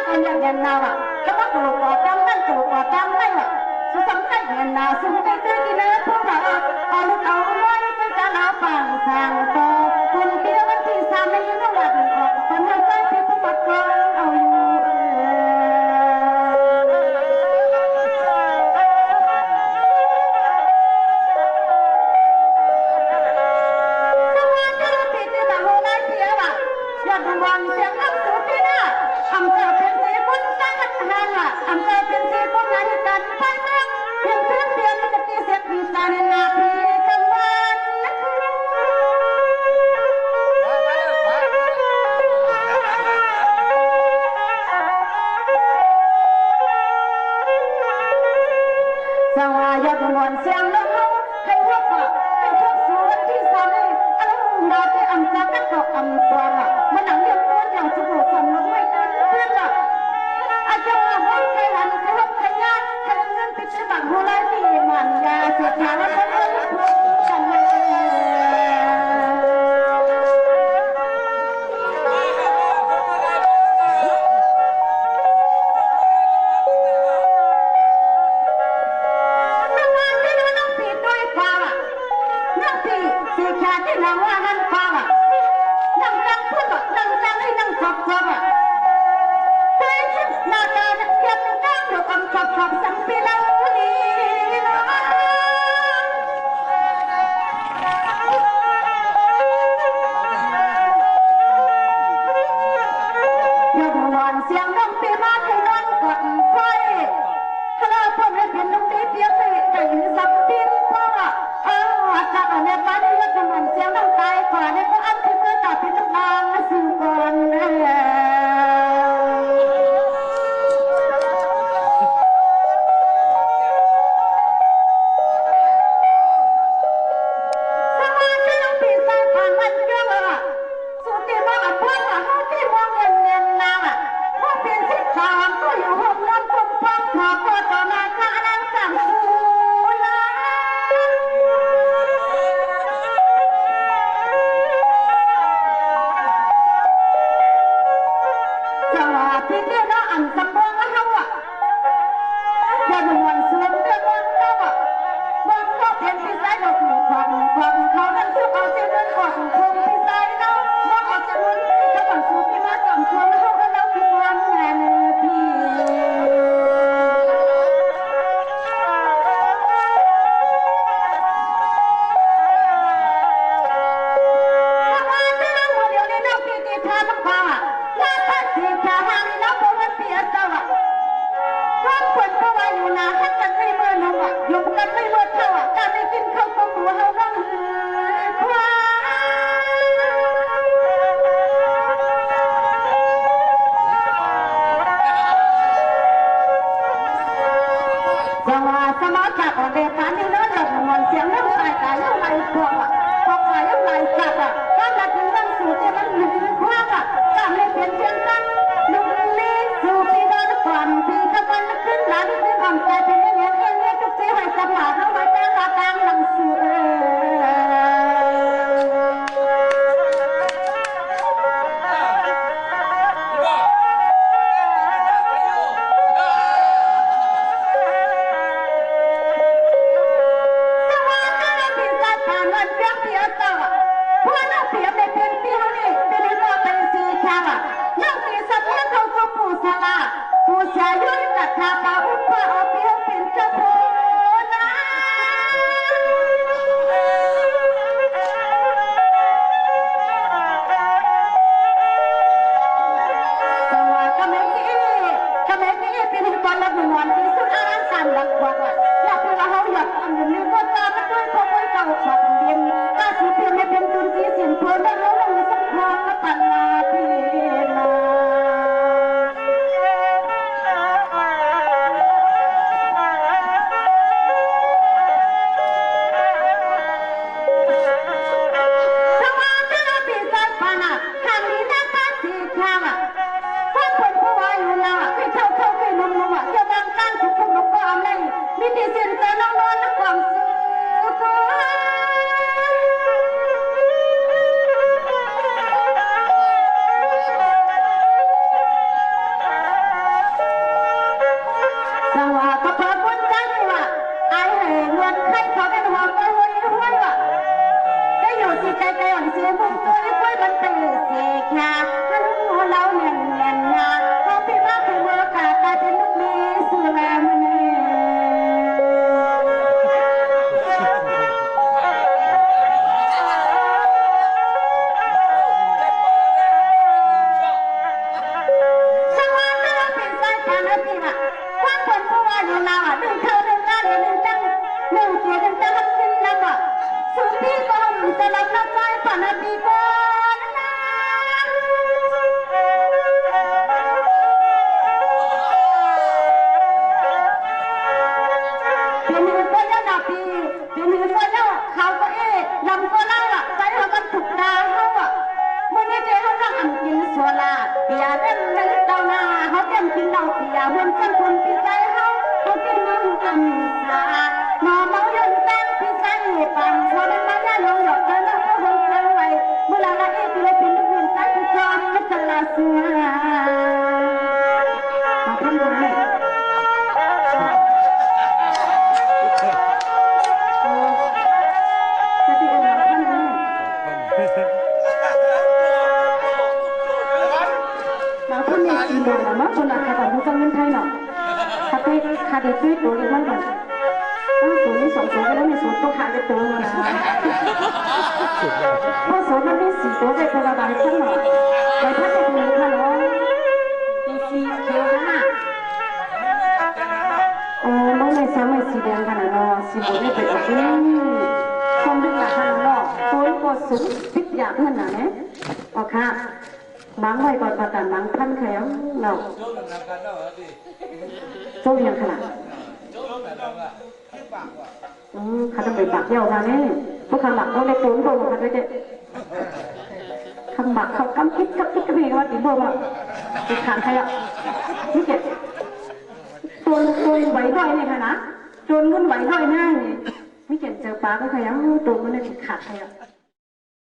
กันอย่างเงี้ยนาว่ะแล้วก็ตัวก่อตั้งนั่นตัวก่อตั้งนั่นว่ะสุสัมได้เงี้ยนาสุได้เจอกินเลยพวกเราเอาลูกเอาไว้ไปจะเอาฝั่งสางโตคุณเดียววันที่3ในยังวันออกคนเดียวใจพี่ผู้ปกครองเอาอยู่วันเสียงน้ำสูบนะอำเภอเป็นสีคนตั้งหันว่ะอำเภอเป็นสีคนงานกันไปเมืองเพียงเพื่อนเพียงมันจะตีเสียปีศาจนาพีกันวันสวายบุญเสียงน้ำให้วัดว่าให้พวกสู่วันที่3เลยอันเราจะอำจากกันก็อำตัวละมันหนังยังอย่างสมุทรสำนึกไม่ตื่นเต้นหรอกอาจารย์ว่าใครหันใครรับใครยากใครเงินไปซื้อบังโบราณที่มันยาเสียงแล้วก็เงินพูดกันเลยน้องปีด้วยความน้องปีสีขาที่นางว่าหันความนั่งจังพูดนั่งจังให้นั่งจบเฮ้ยหน้าตาเทียบนั่งอยู่กับจบสังปีแล้วนี่ยอดนอนเสียงน้องปีมาให้นอนกอดไว้ถ้าเราพ่อแม่เป็นน้องปีเปียกไปแต่ยืนสับปีนพ่อจากอันนี้มาได้ยอดนอนเสียงน้องตายก่อนเนี่ยก็อันที่เมื่อตาเป็นน้ำตาสู่ก่อนเ ปียเล่นในเจ้าหน้าเขาเต็มกินเราปียวนจังคนปีใจเขากินน้ำกันสาหมอเมายืนตั้งปีใจปังพอมันมาแย่ลงหยอกเธอแล้วก็หงเธอไว้เมื่อละเอปีเลยเป็นลูกเรียนใจปีจอมไม่จะลาเสือมาทำไมมาคนละคาแต่ผู้จังเงินไทยเนาะคาเต้คาเดซื้อตัวอีกวันก่อนศูนย์นี่2 ตัวแล้วมี0 ตัวขาดไปตัวนะเพราะ0มันมี4 ตัวไปคนละใบทั้งหมดใบพัดจะมีค่ะเนาะมี4 เขียวนะน้องไม่ซ้ำไม่สีแดงกันนะเนาะสีโบนี่เป็นแบบนี้คงดึงหลักค่ะเนาะตัวก็สูงพิษอยากเงินนะเนี่ยโอเคบางไว้ก่อนประกันบางพันแข็งเราโจ้ยังขนาดขาต้องไปปากเยี่ยวกันนี่พวกคำหมักเขาเลยตุ้นโบมากันด้วยเด็ดคำหมักเขากำคิดกับคิดกระบี่ว่าตีโบมาตีขาดใครอ่ะนี่เก็บตัวไหวด้อยนี่ค่ะนะจนเงินไหวด้อยหน้านี่ไม่เก็บเจอปลาก็ขยันตัวมันเลยขาดใครอ่ะ